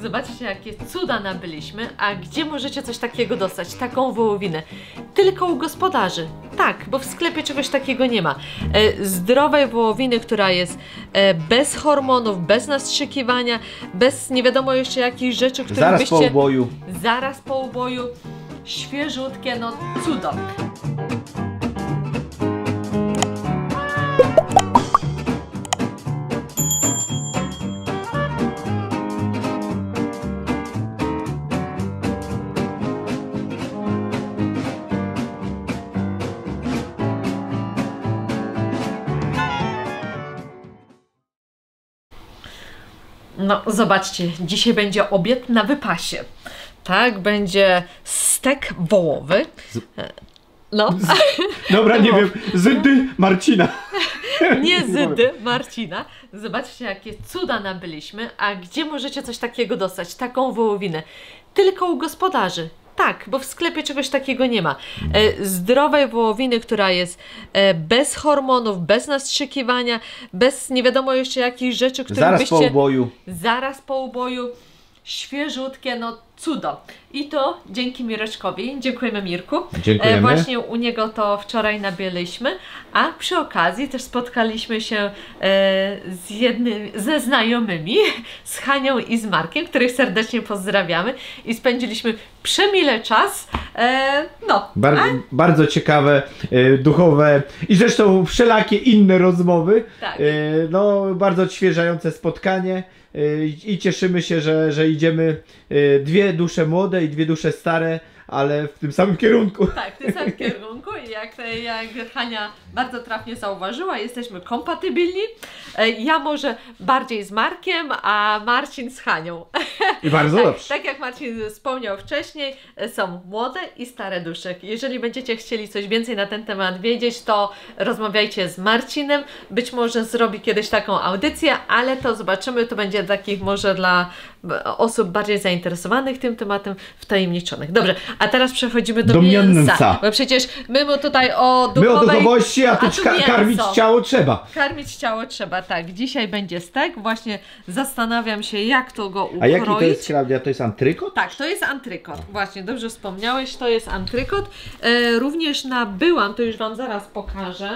Zobaczcie, jakie cuda nabyliśmy, a gdzie możecie coś takiego dostać, taką wołowinę? Tylko u gospodarzy. Tak, bo w sklepie czegoś takiego nie ma. Zdrowej wołowiny, która jest bez hormonów, bez nastrzykiwania, bez nie wiadomo jeszcze jakich rzeczy, które zaraz po uboju. Zaraz po uboju. Świeżutkie, no cudo. No, zobaczcie, dzisiaj będzie obiad na wypasie. Tak, będzie stek wołowy. No. Dobra, nie wiem, zydy Marcina. Nie zydy Marcina. Zobaczcie, jakie cuda nabyliśmy, a gdzie możecie coś takiego dostać, taką wołowinę? Tylko u gospodarzy. Tak, bo w sklepie czegoś takiego nie ma. Zdrowej wołowiny, która jest bez hormonów, bez nastrzykiwania, bez nie wiadomo jeszcze jakich rzeczy, które zaraz po uboju. Zaraz po uboju. Świeżutkie, no cudo. I to dzięki Mireczkowi. Dziękujemy, Mirku. Dziękujemy. Właśnie u niego to wczoraj nabyliśmy, a przy okazji też spotkaliśmy się ze znajomymi, z Hanią i z Markiem, których serdecznie pozdrawiamy i spędziliśmy przemile czas. Bardzo ciekawe, duchowe i zresztą wszelakie inne rozmowy. Tak. No, bardzo odświeżające spotkanie. I cieszymy się, że idziemy dwie dusze młode i dwie dusze stare, ale w tym samym kierunku. Tak, w tym samym kierunku i jak Hania bardzo trafnie zauważyła, jesteśmy kompatybilni. Ja może bardziej z Markiem, a Marcin z Hanią. I bardzo dobrze. Tak jak Marcin wspomniał wcześniej, są młode i stare dusze. Jeżeli będziecie chcieli coś więcej na ten temat wiedzieć, to rozmawiajcie z Marcinem. Być może zrobi kiedyś taką audycję, ale to zobaczymy. To będzie takich może dla osób bardziej zainteresowanych tym tematem, wtajemniczonych. Dobrze, a teraz przechodzimy do mięsa. Bo przecież my tutaj o duchowości, a tu karmić ciało trzeba. Karmić ciało trzeba, tak. Dzisiaj będzie stek. Właśnie zastanawiam się, jak to go ukroić. A jaki to jest, Klaudia? To jest antrykot? Tak, to jest antrykot. Właśnie, dobrze wspomniałeś, to jest antrykot. Również nabyłam, to już Wam zaraz pokażę.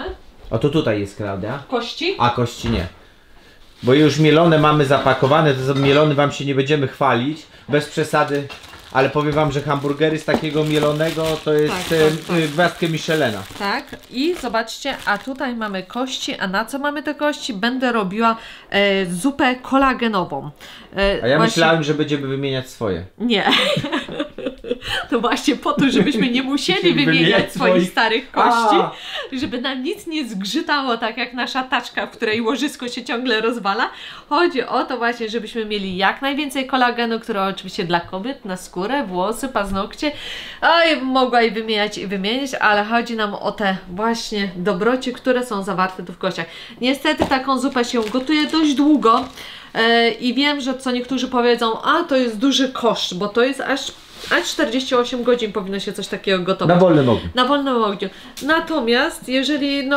O, to tutaj jest, Klaudia. Kości? A kości nie. Bo już mielone mamy zapakowane, to mielony Wam się nie będziemy chwalić, bez przesady. Ale powiem Wam, że hamburgery z takiego mielonego to jest gwiazdkę Michelena. Tak, i zobaczcie, a tutaj mamy kości, a na co mamy te kości? Będę robiła zupę kolagenową. A ja myślałem, że będziemy wymieniać swoje. Nie. To właśnie po to, żebyśmy nie musieli wymieniać swoich starych kości, żeby nam nic nie zgrzytało, tak jak nasza taczka, w której łożysko się ciągle rozwala. Chodzi o to właśnie, żebyśmy mieli jak najwięcej kolagenu, który oczywiście dla kobiet, na skórę, włosy, paznokcie. Oj, mogła i wymieniać, ale chodzi nam o te właśnie dobroci, które są zawarte tu w kościach. Niestety taką zupę się gotuje dość długo i wiem, że co niektórzy powiedzą, a to jest duży koszt, bo to jest aż 48 godzin powinno się coś takiego gotować. Na wolnym ogniu. Na wolnym ogniu. Natomiast jeżeli,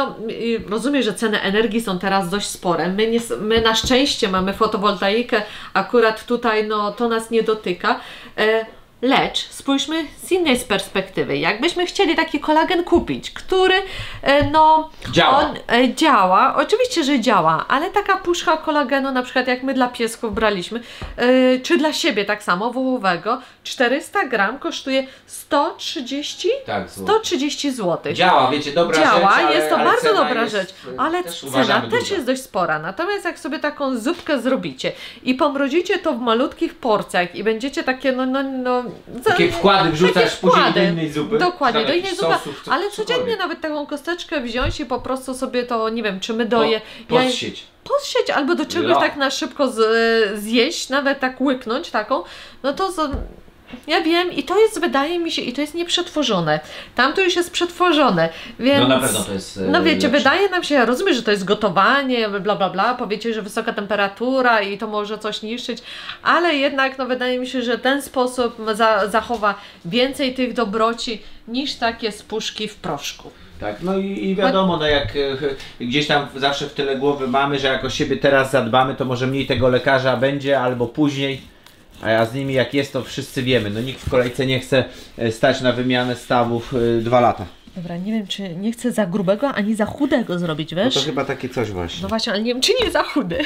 rozumiem, że ceny energii są teraz dość spore. My na szczęście mamy fotowoltaikę, akurat tutaj to nas nie dotyka. Lecz spójrzmy z innej perspektywy. Jakbyśmy chcieli taki kolagen kupić, który działa. Działa, oczywiście, że działa, ale taka puszka kolagenu, na przykład jak my dla piesków braliśmy, czy dla siebie tak samo, wołowego, 400 gram kosztuje 130 zł. Działa, wiecie, dobra rzecz. Działa, jest to bardzo dobra rzecz, ale cena też jest dość spora. Natomiast jak sobie taką zupkę zrobicie i pomrozicie to w malutkich porcjach i będziecie takie takie wkłady wrzucasz później do innej zupy. Dokładnie, do innej zupy, ale codziennie nawet taką kosteczkę wziąć i po prostu sobie to, nie wiem, czy mydoję. Podsieć albo do czegoś tak na szybko zjeść, nawet tak łyknąć taką, ja wiem i to jest, wydaje mi się, i to jest nieprzetworzone. Tam to już jest przetworzone, więc... na pewno to jest wiecie, wydaje nam się, ja rozumiem, że to jest gotowanie, bla bla bla, powiecie, że wysoka temperatura i to może coś niszczyć, ale jednak, wydaje mi się, że ten sposób zachowa więcej tych dobroci niż takie z puszki w proszku. Tak, i wiadomo, jak gdzieś tam zawsze w tyle głowy mamy, że jak o siebie teraz zadbamy, to może mniej tego lekarza będzie albo później. A z nimi jak jest, to wszyscy wiemy. No nikt w kolejce nie chce stać na wymianę stawów 2 lata. Dobra, nie wiem, czy nie chcę za grubego, ani za chudego zrobić, wiesz? No to chyba takie coś właśnie. No właśnie, ale nie wiem, czy nie za chudy.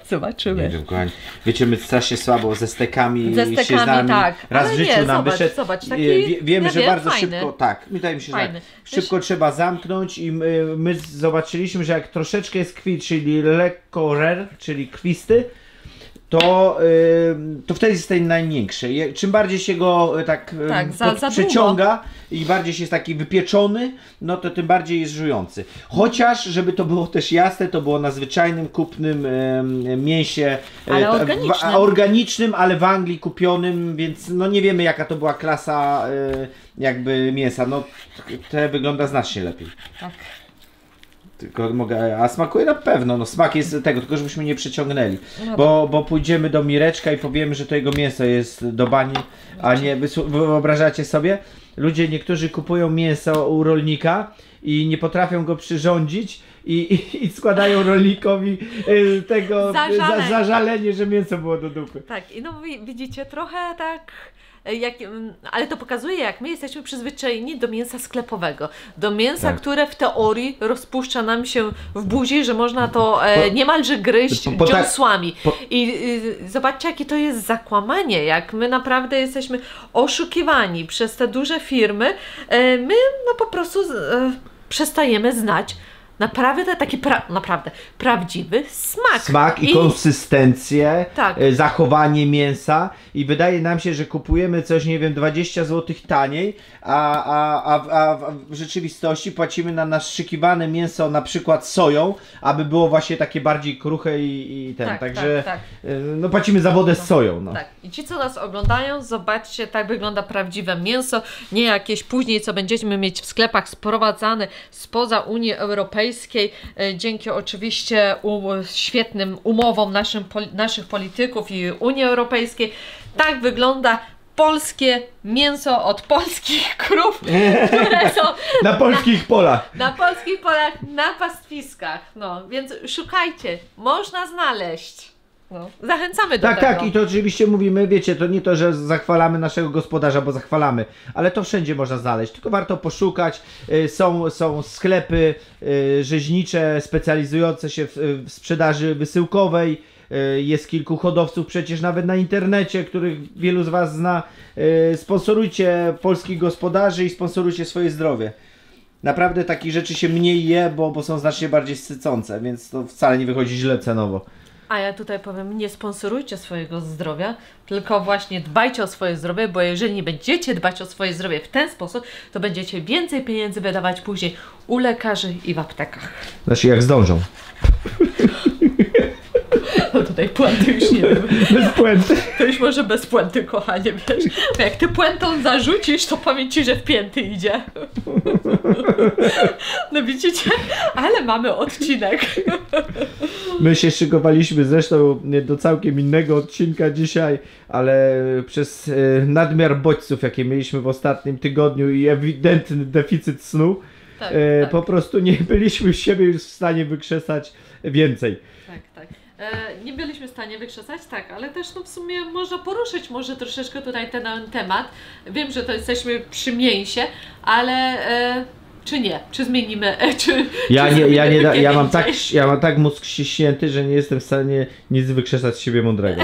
Zobaczymy. Nie wiem, kochani. Wiecie, my strasznie słabo ze stekami, się znamy. Tak. Raz ale w życiu nie, nam zobacz, wyszedł. Zobacz, taki, wiemy, że bardzo fajny. szybko, tak, wydaje mi się, Fajny. że szybko trzeba zamknąć i my zobaczyliśmy, że jak troszeczkę jest krwi, czyli lekko rare, czyli krwisty, to wtedy jest ten największy. Czym bardziej się go przyciąga i bardziej się jest taki wypieczony, no to tym bardziej jest żujący. Chociaż, żeby to było też jasne, to było na zwyczajnym, kupnym mięsie. Ale organicznym. Organicznym, ale w Anglii kupionym, więc no nie wiemy jaka to była klasa jakby mięsa. No te wygląda znacznie lepiej. Tak. Tylko mogę, a smakuje na pewno, no smak jest tego, tylko żebyśmy nie przeciągnęli, no bo pójdziemy do Mireczka i powiemy, że to jego mięso jest do bani, a nie, wyobrażacie sobie? Ludzie niektórzy kupują mięso u rolnika i nie potrafią go przyrządzić i składają rolnikowi tego zażalenie, że mięso było do dupy. Tak, i no widzicie, trochę tak... ale to pokazuje, jak my jesteśmy przyzwyczajeni do mięsa sklepowego. Do mięsa, które w teorii rozpuszcza nam się w buzi, że można to niemalże gryźć dziąsłami. I zobaczcie, jakie to jest zakłamanie, jak my naprawdę jesteśmy oszukiwani przez te duże firmy. My no po prostu przestajemy znać naprawdę taki prawdziwy smak. Smak i konsystencję, tak. Zachowanie mięsa i wydaje nam się, że kupujemy coś, nie wiem, 20 zł taniej, a w rzeczywistości płacimy na naszykiwane mięso na przykład soją, aby było właśnie takie bardziej kruche i ten. Tak, także tak. no płacimy za wodę z soją. No. Tak. I ci, co nas oglądają, zobaczcie, tak wygląda prawdziwe mięso, nie jakieś później, co będziemy mieć w sklepach sprowadzane spoza Unii Europejskiej, dzięki oczywiście świetnym umowom naszych polityków i Unii Europejskiej. Tak wygląda polskie mięso od polskich krów, które są na polskich polach. Na polskich polach, na pastwiskach. No, więc szukajcie, można znaleźć. No, zachęcamy do tego. Tak, i to oczywiście mówimy, wiecie, to nie to, że zachwalamy naszego gospodarza, bo zachwalamy, ale to wszędzie można znaleźć, tylko warto poszukać. Są sklepy rzeźnicze specjalizujące się w sprzedaży wysyłkowej. Jest kilku hodowców przecież nawet na internecie, których wielu z Was zna. Sponsorujcie polskich gospodarzy i sponsorujcie swoje zdrowie. Naprawdę takich rzeczy się mniej je, bo są znacznie bardziej sycące, więc to wcale nie wychodzi źle cenowo. A ja tutaj powiem, nie sponsorujcie swojego zdrowia, tylko właśnie dbajcie o swoje zdrowie, bo jeżeli nie będziecie dbać o swoje zdrowie w ten sposób, to będziecie więcej pieniędzy wydawać później u lekarzy i w aptekach. Znaczy jak zdążą. No tutaj puenty już nie wiem. Bez puenty. To już może bez puenty, kochanie, wiesz. Jak ty puentą zarzucisz, to powiem ci, że w pięty idzie. No widzicie? Ale mamy odcinek. My się szykowaliśmy zresztą do całkiem innego odcinka dzisiaj, ale przez nadmiar bodźców, jakie mieliśmy w ostatnim tygodniu i ewidentny deficyt snu, tak. Po prostu nie byliśmy siebie już w stanie wykrzesać więcej. Tak. Nie byliśmy w stanie wykrzesać, tak, ale też no w sumie można poruszyć może troszeczkę tutaj ten temat. Wiem, że to jesteśmy przy mięsie, ale czy nie? Czy zmienimy? Ja mam tak mózg ściśnięty, że nie jestem w stanie nic wykrzesać z siebie mądrego.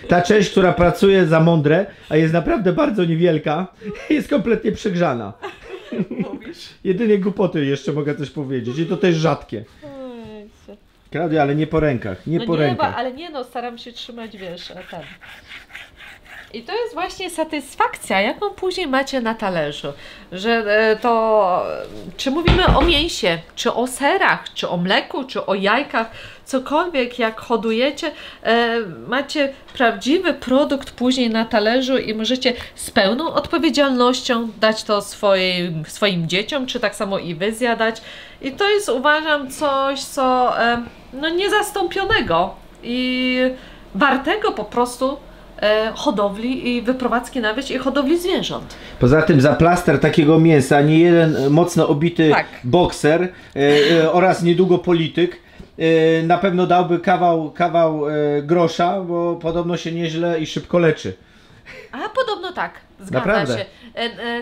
Ta część, która pracuje za mądre, a jest naprawdę bardzo niewielka, jest kompletnie przegrzana. Mówisz? Jedynie głupoty jeszcze mogę coś powiedzieć i to też rzadkie. Klaudia, ale nie po rękach, nie po rękach. Ale nie no, staram się trzymać, wiesz, ten. I to jest właśnie satysfakcja, jaką później macie na talerzu, że to, czy mówimy o mięsie, czy o serach, czy o mleku, czy o jajkach, cokolwiek jak hodujecie, macie prawdziwy produkt później na talerzu i możecie z pełną odpowiedzialnością dać to swoim dzieciom, czy tak samo i wy zjadać. I to jest, uważam, coś, co no niezastąpionego i wartego po prostu hodowli i wyprowadzki na wieś i hodowli zwierząt. Poza tym za plaster takiego mięsa nie jeden mocno obity bokser oraz niedługo polityk na pewno dałby kawał grosza, bo podobno się nieźle i szybko leczy. A podobno tak, zgadza Naprawdę? się.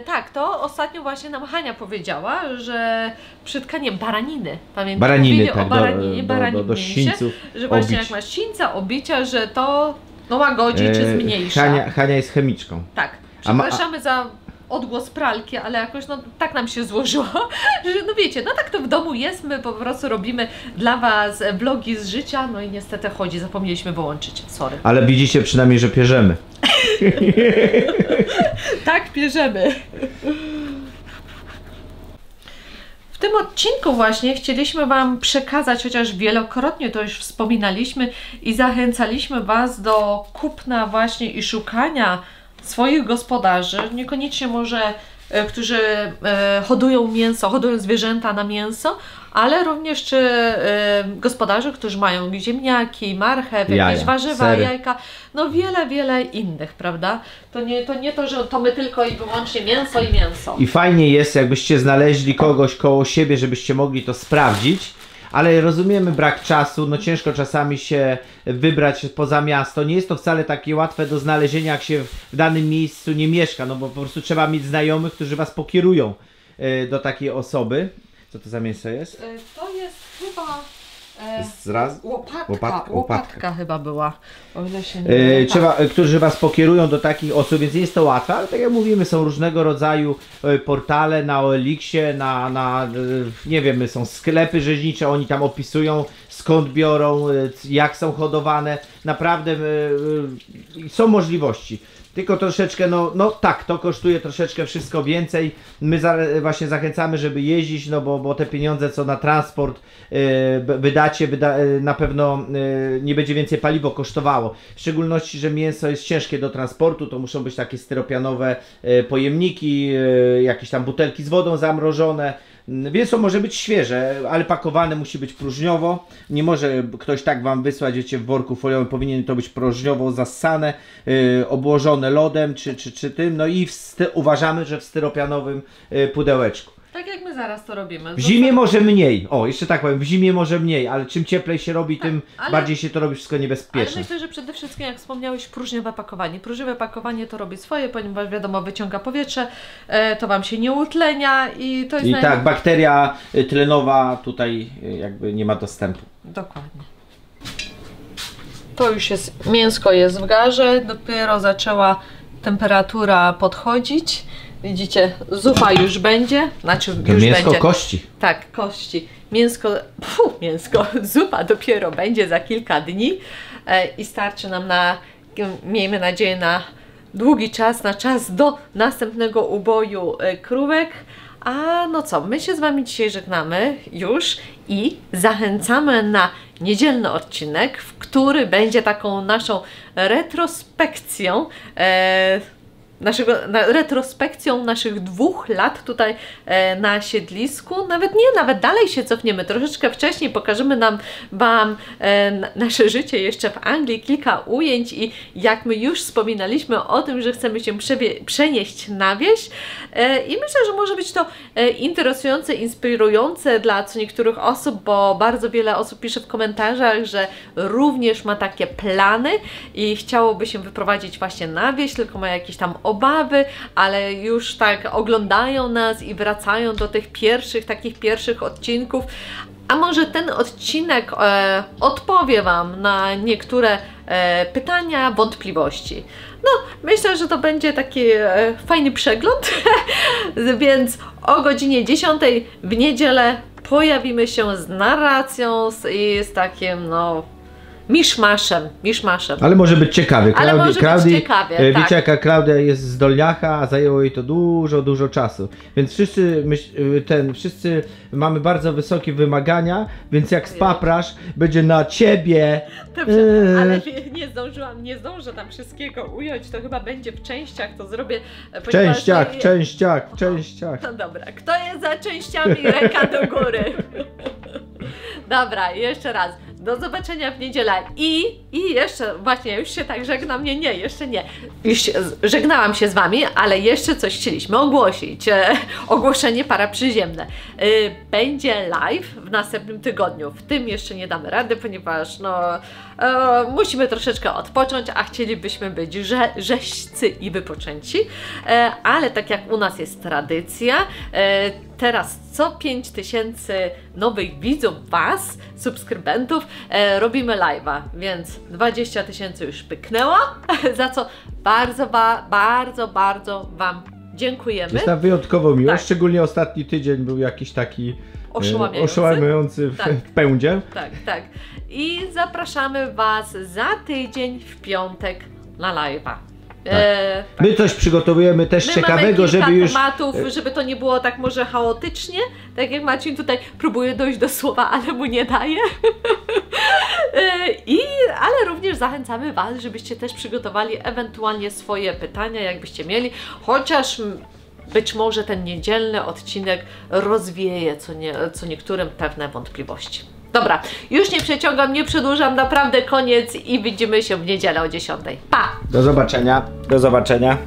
Tak, to ostatnio właśnie nam Hania powiedziała, że przy tkaniu baraniny, pamiętam, Baraniny, tak, tak, o baraninie, do sińców że właśnie obić. jak masz sińca, obicia, że to łagodzi czy zmniejsza. Hania jest chemiczką. Tak, przepraszamy za odgłos pralki, ale jakoś tak nam się złożyło, że no wiecie, no tak to w domu jest, my po prostu robimy dla Was vlogi z życia, no i niestety zapomnieliśmy wyłączyć, sorry. Ale widzicie przynajmniej, że pierzemy. Tak, pierzemy. W tym odcinku właśnie chcieliśmy Wam przekazać, chociaż wielokrotnie to już wspominaliśmy i zachęcaliśmy Was do kupna właśnie i szukania swoich gospodarzy, niekoniecznie może, którzy hodują mięso, hodują zwierzęta na mięso, ale również czy gospodarzy, którzy mają ziemniaki, marchew, jakieś warzywa, sery, jajka, no wiele innych, prawda? To nie to, że to my tylko i wyłącznie mięso i mięso. I fajnie jest, jakbyście znaleźli kogoś koło siebie, żebyście mogli to sprawdzić. Ale rozumiemy brak czasu, no ciężko czasami się wybrać poza miasto. Nie jest to wcale takie łatwe do znalezienia, jak się w danym miejscu nie mieszka, no bo po prostu trzeba mieć znajomych, którzy Was pokierują do takiej osoby. Co to za mięso jest? To jest chyba łopatka chyba była, o ile się nie którzy Was pokierują do takich osób, więc nie jest to łatwe, ale tak jak mówimy, są różnego rodzaju portale na OLX-ie, nie wiem, są sklepy rzeźnicze, oni tam opisują skąd biorą, jak są hodowane, naprawdę są możliwości. Tylko troszeczkę, no tak, to kosztuje troszeczkę wszystko więcej. My właśnie zachęcamy, żeby jeździć, no bo te pieniądze, co na transport wydacie, na pewno nie będzie więcej paliwo kosztowało. W szczególności, że mięso jest ciężkie do transportu, to muszą być takie styropianowe pojemniki, jakieś tam butelki z wodą zamrożone. Mięso może być świeże, ale pakowane musi być próżniowo. Nie może ktoś tak Wam wysłać, wiecie, w worku foliowym, powinien to być próżniowo zassane, obłożone lodem czy tym. No i uważamy, że w styropianowym pudełeczku. Tak jak my zaraz to robimy. W zimie może mniej, jeszcze tak powiem, w zimie może mniej, ale czym cieplej się robi, tym bardziej się to robi wszystko niebezpieczne. Ale myślę, że przede wszystkim, jak wspomniałeś, próżniowe pakowanie. Próżniowe pakowanie to robi swoje, ponieważ wiadomo, wyciąga powietrze, to Wam się nie utlenia i to jest... I tak, bakteria tlenowa tutaj jakby nie ma dostępu. Dokładnie. To już jest, mięsko jest w garze, dopiero zaczęła temperatura podchodzić. Widzicie, zupa już będzie, znaczy już mięsko będzie. Kości. Tak, kości. Mięsko, zupa dopiero będzie za kilka dni i starczy nam miejmy nadzieję, na długi czas, na czas do następnego uboju krówek. A no co, my się z Wami dzisiaj żegnamy już i zachęcamy na niedzielny odcinek, w który będzie taką naszą retrospekcją retrospekcją naszych 2 lat tutaj na siedlisku. Nawet dalej się cofniemy, troszeczkę wcześniej pokażemy Wam nasze życie jeszcze w Anglii, kilka ujęć i jak my już wspominaliśmy o tym, że chcemy się przenieść na wieś i myślę, że może być to interesujące, inspirujące dla co niektórych osób, bo bardzo wiele osób pisze w komentarzach, że również ma takie plany i chciałoby się wyprowadzić właśnie na wieś, tylko ma jakieś tam obawy, ale już tak oglądają nas i wracają do tych takich pierwszych odcinków. A może ten odcinek odpowie Wam na niektóre pytania, wątpliwości. No, myślę, że to będzie taki fajny przegląd, więc o godzinie 10 w niedzielę pojawimy się z narracją i z takim, no, miszmaszem. Ale może być ciekawy. Ciekawie, wiecie, jaka Klaudia jest zdolniacha, a zajęło jej to dużo czasu. Więc wszyscy mamy bardzo wysokie wymagania, więc jak spaprasz, będzie na ciebie. Dobrze, ale nie zdążę tam wszystkiego ująć, to chyba będzie w częściach, to zrobię. W częściach. No dobra, kto jest za częściami? Ręka do góry. Dobra, jeszcze raz. Do zobaczenia w niedzielę. I jeszcze, właśnie, już się tak żegnam, nie, jeszcze nie. Już żegnałam się z Wami, ale jeszcze coś chcieliśmy ogłosić. Ogłoszenie paraprzyziemne. Będzie live w następnym tygodniu. W tym jeszcze nie damy rady, ponieważ musimy troszeczkę odpocząć, a chcielibyśmy być rzeźcy i wypoczęci. Ale tak jak u nas jest tradycja, teraz co 5000 nowych widzów, Was, subskrybentów, robimy live'a, więc 20 000 już pyknęło, za co bardzo Wam dziękujemy. Jest nam wyjątkowo miło, tak. Szczególnie ostatni tydzień był jakiś taki oszałamiający w pędzie. Tak. I zapraszamy Was za tydzień w piątek na live'a. Tak. My coś przygotowujemy też ciekawego, żeby już... tematów, żeby to nie było tak może chaotycznie, tak jak Marcin tutaj próbuje dojść do słowa, ale mu nie daje. Ale również zachęcamy Was, żebyście też przygotowali ewentualnie swoje pytania, jakbyście mieli, chociaż być może ten niedzielny odcinek rozwieje co niektórym pewne wątpliwości. Dobra, już nie przeciągam, nie przedłużam, naprawdę koniec i widzimy się w niedzielę o 10:00. Pa! Do zobaczenia.